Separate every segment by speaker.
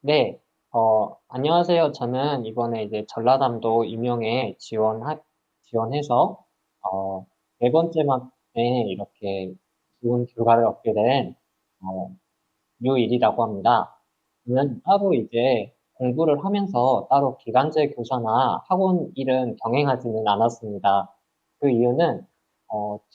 Speaker 1: 네, 안녕하세요. 저는 이번에 이제 전라남도 임용에 지원해서, 어, 네 번째 만에 이렇게 좋은 결과를 얻게 된, 어, 유일이라고 합니다. 저는 따로 이제 공부를 하면서 따로 기간제 교사나 학원 일은 병행하지는 않았습니다. 그 이유는,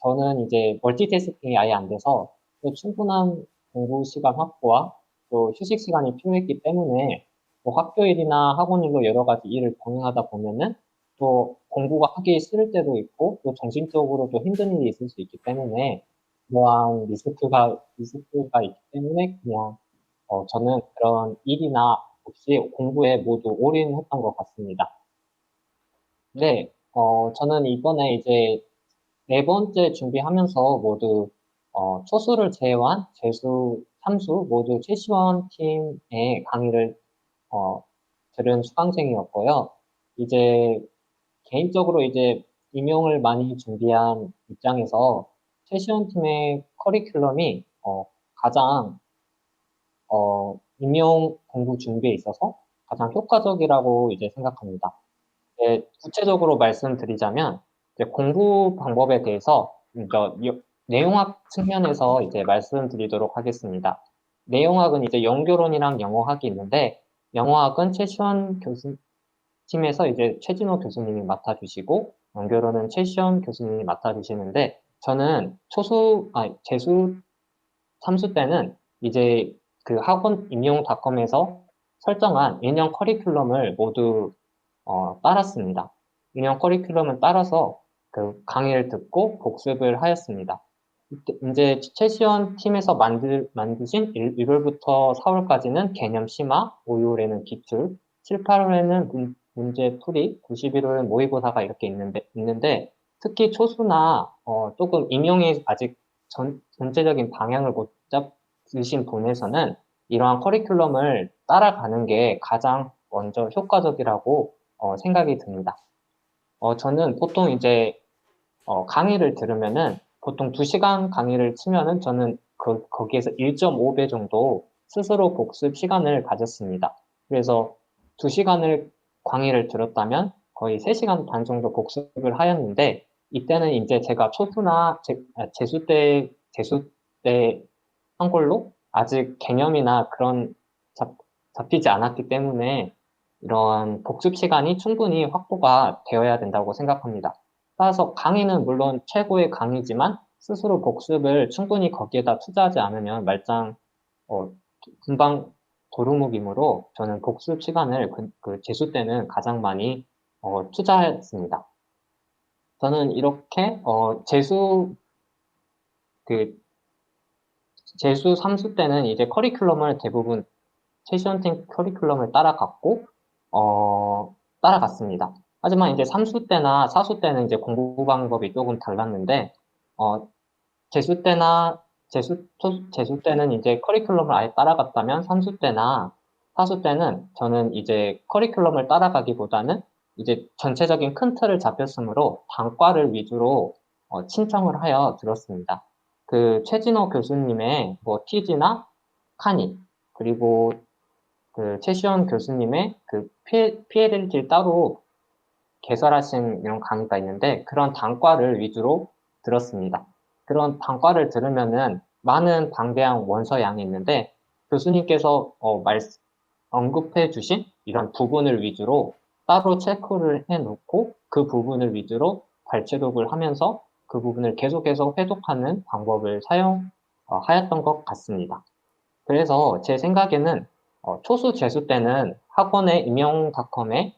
Speaker 1: 저는 이제 멀티태스킹이 아예 안 돼서 또 충분한 공부 시간 확보와 또 휴식 시간이 필요했기 때문에 또 학교 일이나 학원 일로 여러 가지 일을 병행하다 보면은 또 공부가 하기 싫을 때도 있고 또 정신적으로 또 힘든 일이 있을 수 있기 때문에 그러한 리스크가 있기 때문에 그냥 저는 그런 일이나 없이 공부에 모두 올인했던 것 같습니다. 네, 저는 이번에 이제 네 번째 준비하면서 모두 초수를 제외한 재수, 삼수 모두 최시원 팀의 강의를 어, 들은 수강생이었고요. 이제 개인적으로 이제 임용을 많이 준비한 입장에서 최시원 팀의 커리큘럼이 가장 임용 공부 준비에 있어서 가장 효과적이라고 이제 생각합니다. 네, 구체적으로 말씀드리자면 이제 공부 방법에 대해서 내용학 측면에서 이제 말씀드리도록 하겠습니다. 내용학은 이제 연결론이랑 영어학이 있는데 영어학은 최시원 교수 팀에서 이제 최진호 교수님이 맡아주시고 연결론은 최시원 교수님이 맡아주시는데 저는 재수 삼수 때는 이제 그 학원 임용닷컴에서 설정한 1년 커리큘럼을 모두 따랐습니다. 1년 커리큘럼을 따라서 그 강의를 듣고 복습을 하였습니다. 이제 최시원 팀에서 만드신 1월부터 4월까지는 개념 심화, 5, 6월에는 기출, 7, 8월에는 문제 풀이, 9, 11월에는 모의고사가 이렇게 있는데 특히 초수나 조금 임용이 아직 전체적인 방향을 못 잡으신 분에서는 이러한 커리큘럼을 따라가는 게 가장 먼저 효과적이라고 생각이 듭니다. 저는 보통 이제 강의를 들으면은 보통 2시간 강의를 치면은 저는 거기에서 1.5배 정도 스스로 복습 시간을 가졌습니다. 그래서 2시간을 강의를 들었다면 거의 3시간 반 정도 복습을 하였는데 이때는 이제 제가 초수나 재수 때 한 걸로 아직 개념이나 그런 잡히지 않았기 때문에 이러한 복습 시간이 충분히 확보가 되어야 된다고 생각합니다. 따라서 강의는 물론 최고의 강의지만 스스로 복습을 충분히 거기에다 투자하지 않으면 말짱 어, 금방 도루묵이므로 저는 복습 시간을 그 재수 때는 가장 많이 투자했습니다. 저는 이렇게 그 재수 3수 때는 이제 커리큘럼을 대부분 세션팅 커리큘럼을 따라갔습니다. 하지만 이제 3수 때나 4수 때는 이제 공부 방법이 조금 달랐는데, 재수 때나 재수 때는 이제 커리큘럼을 아예 따라갔다면 3수 때나 4수 때는 저는 이제 커리큘럼을 따라가기보다는 이제 전체적인 큰 틀을 잡혔으므로 단과를 위주로 신청을 하여 들었습니다. 그 최진호 교수님의 뭐 티지나 카니 그리고 그 최시원 교수님의 그 PLLT를 따로 개설하신 이런 강의가 있는데 그런 단과를 위주로 들었습니다. 그런 단과를 들으면은 많은 방대한 원서 양이 있는데 교수님께서 언급해 주신 이런 부분을 위주로 따로 체크를 해 놓고 그 부분을 위주로 발췌독을 하면서 그 부분을 계속해서 회독하는 방법을 사용하였던 것 같습니다. 그래서 제 생각에는 초수 재수 때는 학원의 임용닷컴에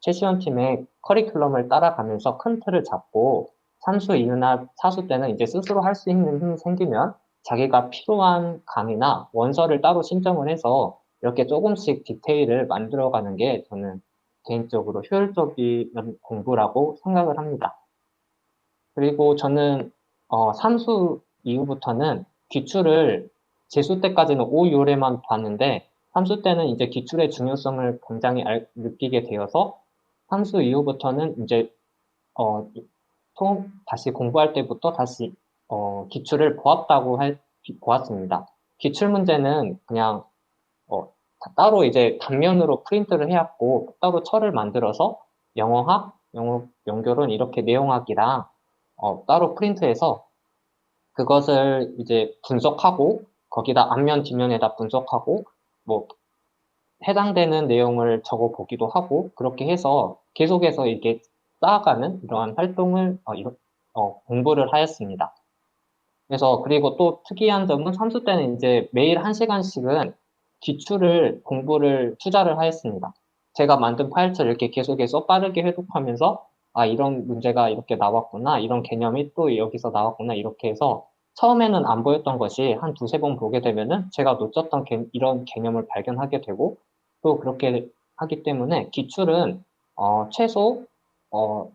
Speaker 1: 최시원 팀의 커리큘럼을 따라가면서 큰 틀을 잡고 3수, 2수나 4수 때는 이제 스스로 할 수 있는 힘이 생기면 자기가 필요한 강의나 원서를 따로 신청을 해서 이렇게 조금씩 디테일을 만들어가는 게 저는 개인적으로 효율적인 공부라고 생각을 합니다. 그리고 저는 3수 이후부터는 기출을 재수 때까지는 5, 6월에만 봤는데 3수 때는 이제 기출의 중요성을 굉장히 느끼게 되어서 3수 이후부터는 이제 어, 다시 공부할 때부터 다시 기출을 보았습니다. 기출 문제는 그냥 따로 이제 단면으로 프린트를 해왔고 따로 철을 만들어서 영어학, 영어 연결은 이렇게 내용학이랑 따로 프린트해서 그것을 이제 분석하고 거기다 앞면 뒷면에다 분석하고 뭐 해당되는 내용을 적어 보기도 하고 그렇게 해서 계속해서 이렇게 쌓아가는 이러한 활동을 공부를 하였습니다. 그래서 그리고 또 특이한 점은 삼수 때는 이제 매일 1시간씩은 기출을 공부를 투자를 하였습니다. 제가 만든 파일처를 이렇게 계속해서 빠르게 회독하면서 아 이런 문제가 이렇게 나왔구나 이런 개념이 또 여기서 나왔구나 이렇게 해서 처음에는 안 보였던 것이 한 두세 번 보게 되면은 제가 놓쳤던 이런 개념을 발견하게 되고 또 그렇게 하기 때문에 기출은 최소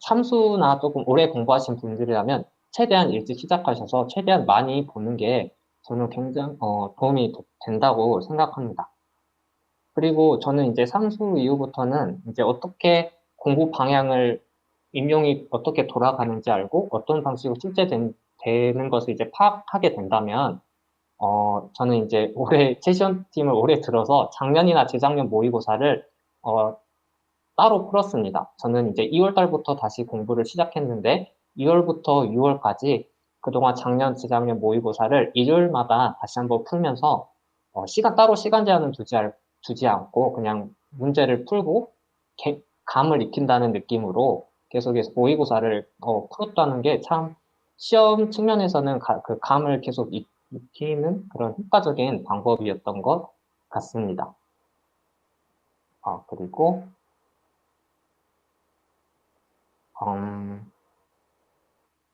Speaker 1: 참수나 조금 오래 공부하신 분들이라면 최대한 일찍 시작하셔서 최대한 많이 보는 게 저는 굉장히 도움이 된다고 생각합니다. 그리고 저는 이제 삼수 이후부터는 이제 어떻게 공부 방향을 임용이 어떻게 돌아가는지 알고 어떤 방식으로 실제 되는 것을 이제 파악하게 된다면 저는 이제 올해 채시원 팀을 올해 들어서 작년이나 재작년 모의고사를 따로 풀었습니다. 저는 이제 2월 달부터 다시 공부를 시작했는데 2월부터 6월까지 그동안 작년, 재작년 모의고사를 일요일마다 다시 한번 풀면서 따로 시간 제한은 두지 않고 그냥 문제를 풀고 감을 익힌다는 느낌으로 계속해서 모의고사를 풀었다는 게 참 시험 측면에서는 그 감을 계속 익히는 그런 효과적인 방법이었던 것 같습니다. 그리고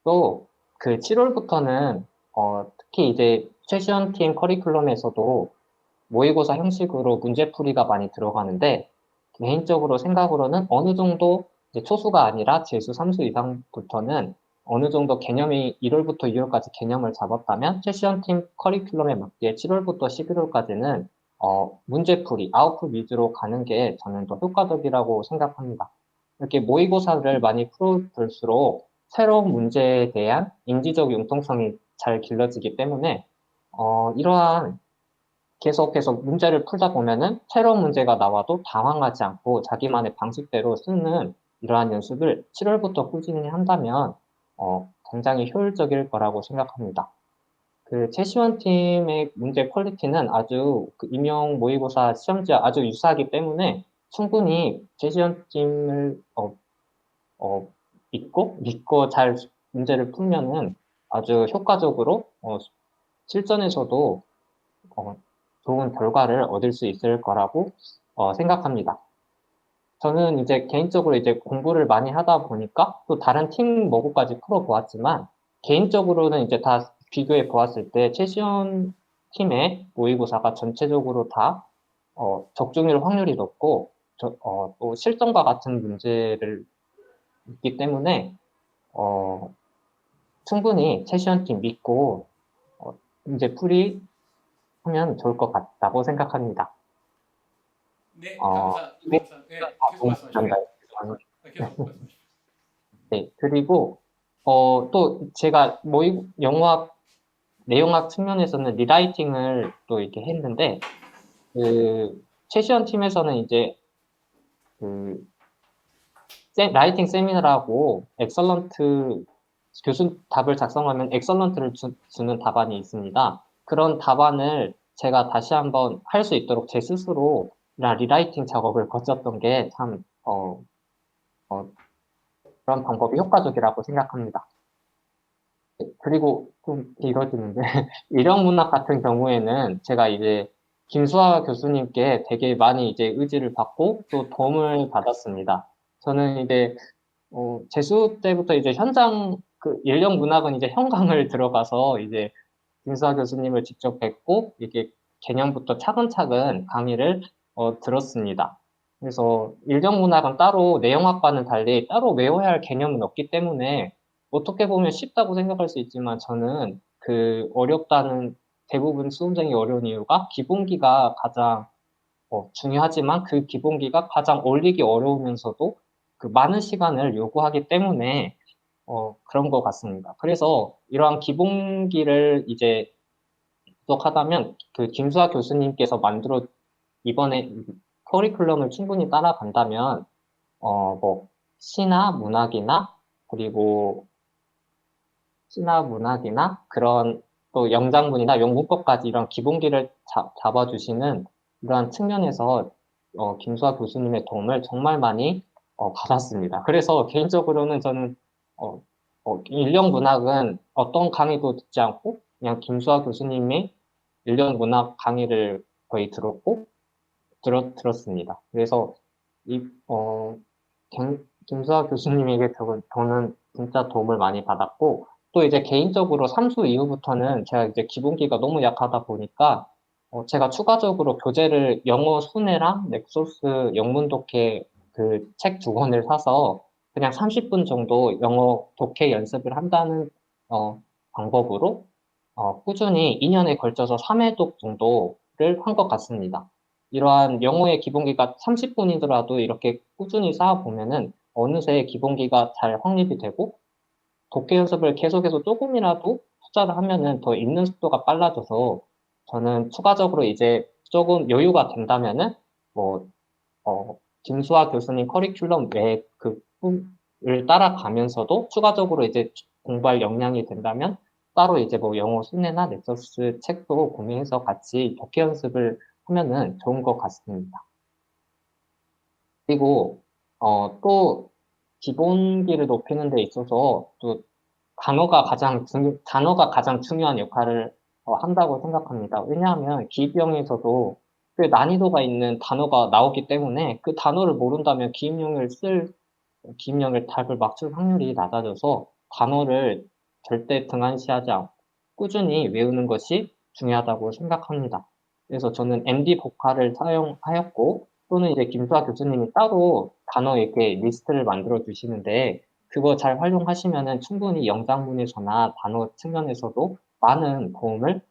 Speaker 1: 또 그 7월부터는 특히 이제 최시원팀 커리큘럼에서도 모의고사 형식으로 문제풀이가 많이 들어가는데 개인적으로 생각으로는 어느 정도 이제 초수가 아니라 재수 3수 이상부터는 어느 정도 개념이 1월부터 2월까지 개념을 잡았다면 최시원팀 커리큘럼에 맞게 7월부터 11월까지는 문제풀이, 아웃풋 위주로 가는 게 저는 더 효과적이라고 생각합니다. 이렇게 모의고사를 많이 풀어볼수록 새로운 문제에 대한 인지적 융통성이 잘 길러지기 때문에 이러한 계속해서 문제를 풀다 보면은 새로운 문제가 나와도 당황하지 않고 자기만의 방식대로 쓰는 이러한 연습을 7월부터 꾸준히 한다면 굉장히 효율적일 거라고 생각합니다. 그 최시원 팀의 문제 퀄리티는 아주 그 임용 모의고사 시험지와 아주 유사하기 때문에 충분히 최시원 팀을 믿고 잘 문제를 풀면은 아주 효과적으로 실전에서도 좋은 결과를 얻을 수 있을 거라고 생각합니다. 저는 이제 개인적으로 이제 공부를 많이 하다 보니까 또 다른 팀 모고까지 풀어보았지만 개인적으로는 이제 다 비교해 보았을 때 최시원 팀의 모의고사가 전체적으로 다 적중률 확률이 높고 또 실전과 같은 문제를 있기 때문에 충분히 최시원 팀 믿고 문제 풀이 하면 좋을 것 같다고 생각합니다.
Speaker 2: 네, 감사합니다. 네, 계속 말씀하시고요. 계속 말씀하시고요.
Speaker 1: 네, 그리고 또 제가 영어학 내용학 측면에서는 리라이팅을 또 이렇게 했는데 그 최시원 팀에서는 이제 그 라이팅 세미나라고 엑설런트 교수 답을 작성하면 엑설런트를 주는 답안이 있습니다. 그런 답안을 제가 다시 한번 할 수 있도록 제 스스로 리라이팅 작업을 거쳤던 게 참 그런 방법이 효과적이라고 생각합니다. 그리고 좀 길어지는데 일형문학 같은 경우에는 제가 이제 김수아 교수님께 되게 많이 이제 의지를 받고 또 도움을 받았습니다. 저는 이제 재수 때부터 이제 현장 그 일령문학은 이제 현강을 들어가서 이제 김수아 교수님을 직접 뵙고 이게 개념부터 차근차근 강의를 들었습니다. 그래서 일령문학은 따로 내용학과는 달리 따로 외워야 할 개념은 없기 때문에 어떻게 보면 쉽다고 생각할 수 있지만 저는 그 어렵다는 대부분 수험생이 어려운 이유가 기본기가 가장 중요하지만 그 기본기가 가장 올리기 어려우면서도 그 많은 시간을 요구하기 때문에 그런 것 같습니다. 그래서 이러한 기본기를 이제 부족하다면 그 김수아 교수님께서 이번에 커리큘럼을 충분히 따라간다면 뭐 시나 문학이나 그리고 시나 문학이나 그런 또 영장문이나 영문법까지 이런 기본기를 잡아주시는 이러한 측면에서 김수아 교수님의 도움을 정말 많이 받았습니다. 그래서 개인적으로는 저는 인력문학은 어떤 강의도 듣지 않고 그냥 김수아 교수님의 인력문학 강의를 거의 들었습니다. 그래서 김수아 교수님에게 저는 진짜 도움을 많이 받았고, 또 이제 개인적으로 3수 이후부터는 제가 이제 기본기가 너무 약하다 보니까 제가 추가적으로 교재를 영어 순회랑 넥소스 영문 독해 그 책 2권을 사서 그냥 30분 정도 영어 독해 연습을 한다는 방법으로 꾸준히 2년에 걸쳐서 3회독 정도를 한 것 같습니다. 이러한 영어의 기본기가 30분이더라도 이렇게 꾸준히 쌓아보면은 어느새 기본기가 잘 확립이 되고 독해 연습을 계속해서 조금이라도 투자를 하면은 더 읽는 속도가 빨라져서 저는 추가적으로 이제 조금 여유가 된다면은 뭐 김수아 교수님 커리큘럼 외에 를 따라가면서도 추가적으로 이제 공부할 역량이 된다면 따로 이제 뭐 영어 순회나 넥서스 책도 구매해서 같이 독해 연습을 하면은 좋은 것 같습니다. 그리고 또 기본기를 높이는 데 있어서 또 단어가 가장 중요한 역할을 한다고 생각합니다. 왜냐하면 기입형에서도 그 난이도가 있는 단어가 나오기 때문에 그 단어를 모른다면 기입형을 답을 맞출 확률이 낮아져서 단어를 절대 등한시하지 않고 꾸준히 외우는 것이 중요하다고 생각합니다. 그래서 저는 MD 복화를 사용하였고, 또는 이제 김수아 교수님이 따로 단어 이렇게 리스트를 만들어 주시는데, 그거 잘 활용하시면은 충분히 영상문에서나 단어 측면에서도 많은 도움을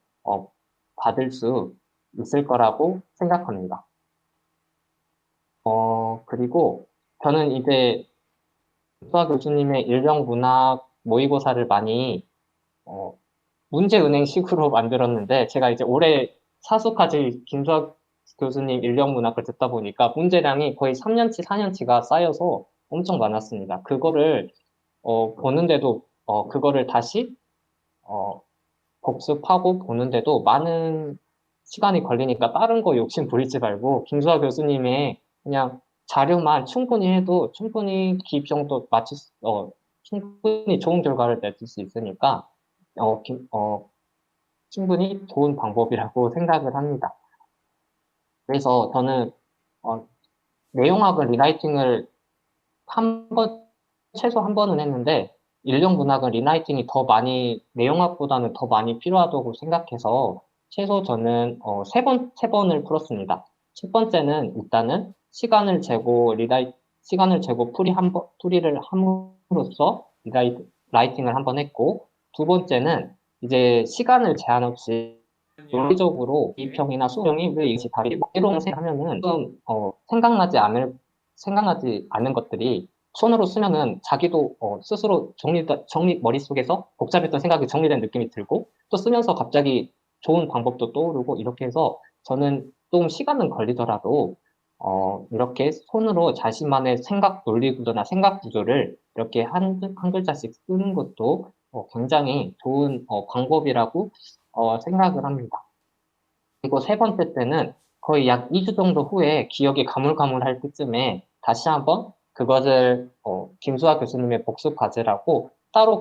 Speaker 1: 받을 수 있을 거라고 생각합니다. 그리고 저는 이제 김수아 교수님의 인력문학 모의고사를 많이 문제은행식으로 만들었는데, 제가 이제 올해 사수까지 김수아 교수님 인력문학을 듣다 보니까 문제량이 거의 3년치, 4년치가 쌓여서 엄청 많았습니다. 그거를 보는데도 그거를 다시 복습하고 보는데도 많은 시간이 걸리니까 다른 거 욕심 부리지 말고 김수아 교수님의 그냥 자료만 충분히 해도 충분히 기입 정도 충분히 좋은 결과를 내줄 수 있으니까 충분히 좋은 방법이라고 생각을 합니다. 그래서 저는 내용학은 리라이팅을 최소 한 번은 했는데, 인력문학은 리라이팅이 더 많이, 내용학보다는 더 많이 필요하다고 생각해서, 최소 저는, 세 번을 풀었습니다. 첫 번째는 일단은 시간을 재고 풀이를 함으로써 라이팅을 한 번 했고, 두 번째는 이제 시간을 제한 없이 논리적으로 이평이나 수평이 왜 이것이 다르지? 이런 생각하면은 좀 생각나지 않는 것들이 손으로 쓰면은 자기도 스스로 머릿속에서 복잡했던 생각이 정리된 느낌이 들고, 또 쓰면서 갑자기 좋은 방법도 떠오르고, 이렇게 해서 저는 좀 시간은 걸리더라도 이렇게 손으로 자신만의 생각 논리 구조나 생각 구조를 이렇게 한 글자씩 쓰는 것도 굉장히 좋은 방법이라고 생각을 합니다. 그리고 세 번째 때는 거의 약 2주 정도 후에 기억이 가물가물할 때쯤에 다시 한번 그것을 김수아 교수님의 복습 과제라고 따로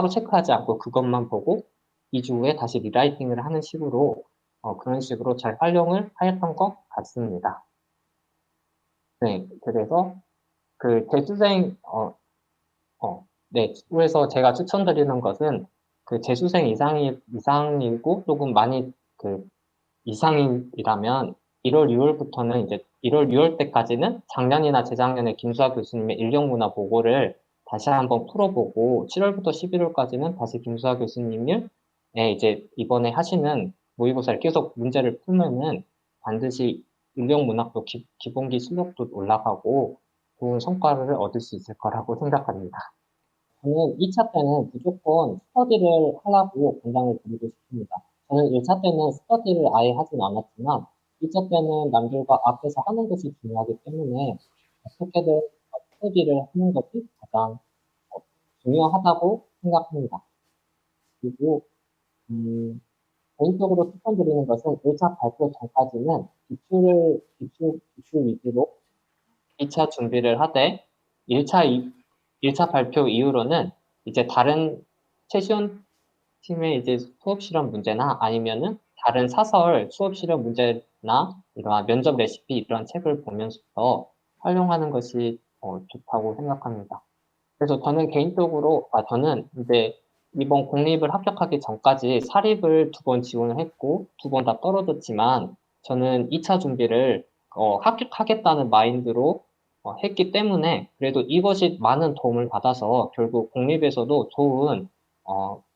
Speaker 1: 체크하지 않고 그것만 보고 2주 후에 다시 리라이팅을 하는 식으로 그런 식으로 잘 활용을 하였던 것 같습니다. 네, 그래서 그 재수생 네, 그래서 제가 추천드리는 것은 그 재수생 이상이고 조금 많이 그 이상이라면 1월, 6월부터는 이제 1월, 6월 때까지는 작년이나 재작년에 김수아 교수님의 인력문화 보고를 다시 한번 풀어보고 7월부터 11월까지는 다시 김수아 교수님의 이제 이번에 하시는 모의고사를 계속 문제를 풀면은 반드시 인력문학도 기본기 실력도 올라가고 좋은 성과를 얻을 수 있을 거라고 생각합니다. 저는 2차 때는 무조건 스터디를 하라고 권장을 드리고 싶습니다. 저는 1차 때는 스터디를 아예 하진 않았지만, 일차 때는 남들과 앞에서 하는 것이 중요하기 때문에 어떻게든 스터디를 하는 것이 가장 중요하다고 생각합니다. 그리고 개인적으로 추천드리는 것은 1차 발표 전까지는 기출 위주로 2차 준비를 하되 1차 발표 이후로는 이제 다른 최시원 팀의 이제 수업 실험 문제나 아니면은 다른 사설 수업 실험 문제나 이러한 면접 레시피 이런 책을 보면서 활용하는 것이 좋다고 생각합니다. 그래서 저는 개인적으로 저는 이제 이번 공립을 합격하기 전까지 사립을 2번 지원을 했고 2번 다 떨어졌지만 저는 2차 준비를 합격하겠다는 마인드로 했기 때문에 그래도 이것이 많은 도움을 받아서 결국 공립에서도 좋은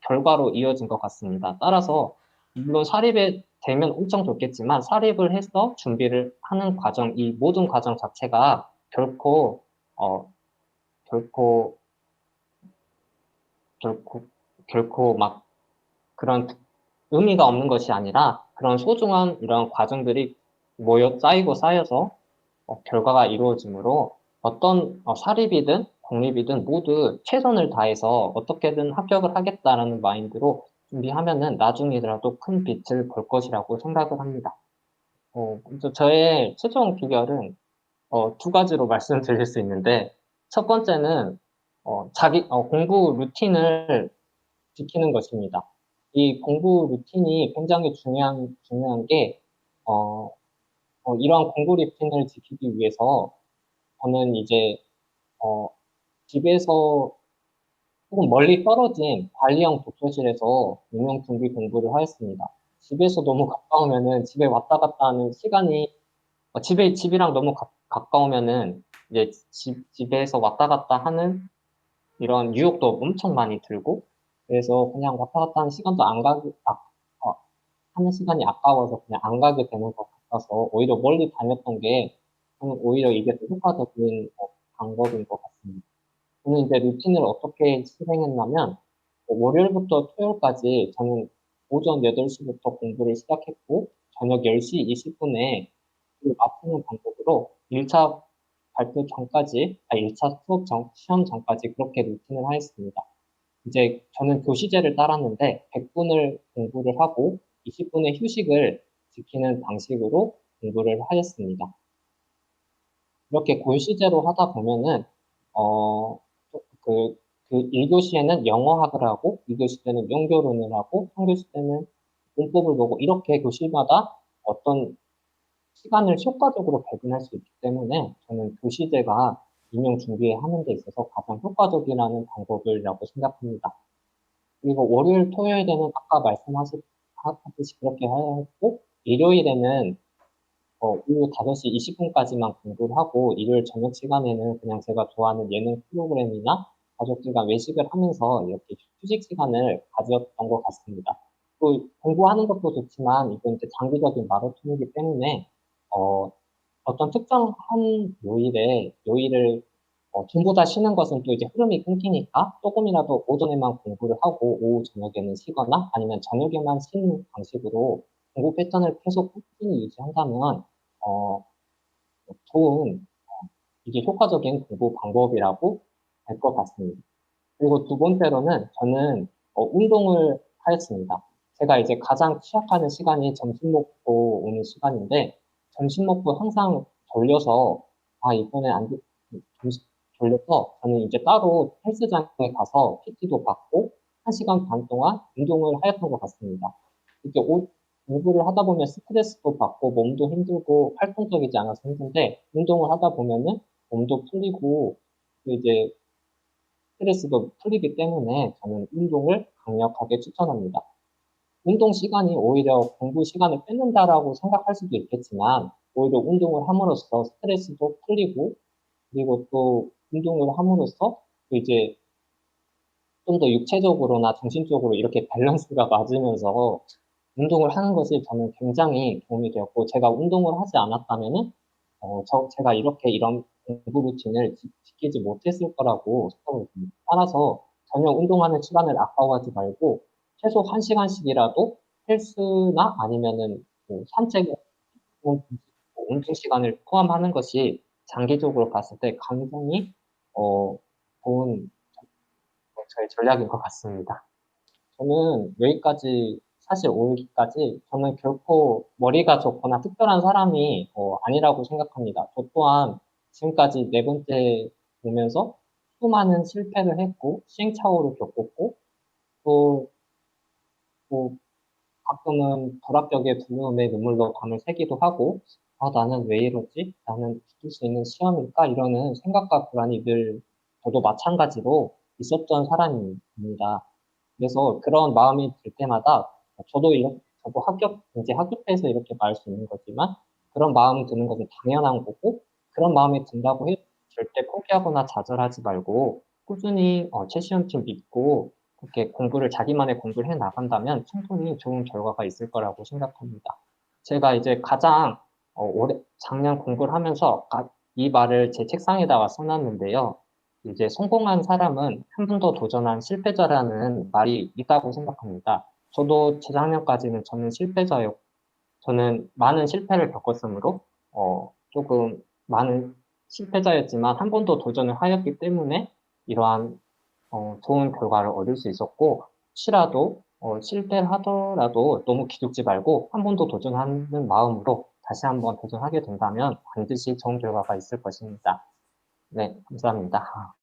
Speaker 1: 결과로 이어진 것 같습니다. 따라서 물론 사립에 되면 엄청 좋겠지만 사립을 해서 준비를 하는 과정, 이 모든 과정 자체가 결코 결코 막 그런 의미가 없는 것이 아니라 그런 소중한 이런 과정들이 쌓이고 쌓여서 결과가 이루어지므로 어떤 사립이든 공립이든 모두 최선을 다해서 어떻게든 합격을 하겠다라는 마인드로 준비하면은 나중이라도 큰 빛을 볼 것이라고 생각을 합니다. 먼저 저의 최종 비결은 2가지로 말씀드릴 수 있는데 첫 번째는 공부 루틴을 지키는 것입니다. 이 공부 루틴이 굉장히 중요한 게 이러한 공부 루틴을 지키기 위해서 저는 이제 집에서 조금 멀리 떨어진 관리형 독서실에서 유명 준비 공부를 하였습니다. 집에서 너무 가까우면은 집에 왔다 갔다 하는 시간이 집이랑 너무 가까우면은 이제 집에서 왔다 갔다 하는 이런 유혹도 엄청 많이 들고 그래서 그냥 왔다 갔다 하는 시간도 하는 시간이 아까워서 그냥 안 가게 되는 것 같아서 오히려 멀리 다녔던 게 저는 오히려 이게 더 효과적인 방법인 것 같습니다. 저는 이제 루틴을 어떻게 실행했냐면 월요일부터 토요일까지 저는 오전 8시부터 공부를 시작했고 저녁 10시 20분에 마치는 방법으로 1차 발표 전까지, 1차 시험 전까지 그렇게 루틴을 하였습니다. 이제 저는 교시제를 따랐는데 100분을 공부를 하고 20분의 휴식을 지키는 방식으로 공부를 하였습니다. 이렇게 골시제로 하다 보면은 어, 그 1교시에는 영어학을 하고 2교시 때는 연결론을 하고 3교시 때는 문법을 보고 이렇게 교시마다 어떤 시간을 효과적으로 배분할 수 있기 때문에 저는 교시제가 임용 준비하는 데 있어서 가장 효과적이라는 방법이라고 생각합니다. 그리고 월요일, 토요일에는 아까 말씀하셨듯이 그렇게 해야 했고, 일요일에는 오후 5시 20분까지만 공부를 하고, 일요일 저녁 시간에는 그냥 제가 좋아하는 예능 프로그램이나 가족들과 외식을 하면서 이렇게 휴식 시간을 가졌던 것 같습니다. 또 공부하는 것도 좋지만, 이건 이제 장기적인 마라톤이기 때문에, 어떤 특정한 요일을 전부 다 쉬는 것은 또 이제 흐름이 끊기니까 조금이라도 오전에만 공부를 하고 오후 저녁에는 쉬거나 아니면 저녁에만 쉬는 방식으로 공부 패턴을 계속 꾸준히 유지한다면 좋은 이게 효과적인 공부 방법이라고 할 것 같습니다. 그리고 두 번째로는 저는 운동을 하였습니다. 제가 이제 가장 취약하는 시간이 점심 먹고 오는 시간인데 점심 먹고 항상 졸려서 이번에 안 돼, 점심 졸려서 저는 이제 따로 헬스장에 가서 PT도 받고 1시간 반 동안 운동을 하였던 것 같습니다. 이렇게 공부를 하다 보면 스트레스도 받고 몸도 힘들고 활동적이지 않아서 힘든데 운동을 하다 보면은 몸도 풀리고 또 이제 스트레스도 풀리기 때문에 저는 운동을 강력하게 추천합니다. 운동 시간이 오히려 공부 시간을 뺏는다라고 생각할 수도 있겠지만 오히려 운동을 함으로써 스트레스도 풀리고 그리고 또 운동을 함으로써 또 이제 좀 더 육체적으로나 정신적으로 이렇게 밸런스가 맞으면서 운동을 하는 것이 저는 굉장히 도움이 되었고 제가 운동을 하지 않았다면은 제가 이렇게 이런 공부 루틴을 지키지 못했을 거라고 생각을 듭니다. 따라서 전혀 운동하는 시간을 아까워하지 말고 최소 1시간씩이라도 헬스나 아니면은 뭐 산책을 운동 시간을 포함하는 것이 장기적으로 봤을 때 굉장히 좋은 저의 전략인 것 같습니다. 저는 여기까지 사실 오기까지 저는 결코 머리가 좋거나 특별한 사람이 아니라고 생각합니다. 저 또한 지금까지 네 번째 오면서 수많은 실패를 했고 시행착오를 겪었고 또 가끔은 불합격의 두려움에 눈물로 밤을 새기도 하고, 아, 나는 왜 이러지? 나는 붙을 수 있는 시험일까? 이러는 생각과 불안이 늘 저도 마찬가지로 있었던 사람입니다. 그래서 그런 마음이 들 때마다 저도 이제 합격해서 이렇게 말할 수 있는 거지만 그런 마음이 드는 것은 당연한 거고, 그런 마음이 든다고 해도 절대 포기하거나 좌절하지 말고 꾸준히 최시험팀 믿고 그렇게 자기만의 공부를 해 나간다면 충분히 좋은 결과가 있을 거라고 생각합니다. 제가 이제 가장 작년 공부를 하면서 이 말을 제 책상에다가 써놨는데요. 이제 성공한 사람은 한 번 더 도전한 실패자라는 말이 있다고 생각합니다. 저도 재작년까지는 저는 많은 실패를 겪었으므로 조금 많은 실패자였지만 한 번 더 도전을 하였기 때문에 이러한 좋은 결과를 얻을 수 있었고, 혹시라도 실패를 하더라도 너무 기죽지 말고 한 번 더 도전하는 마음으로 다시 한번 도전하게 된다면 반드시 좋은 결과가 있을 것입니다. 네, 감사합니다.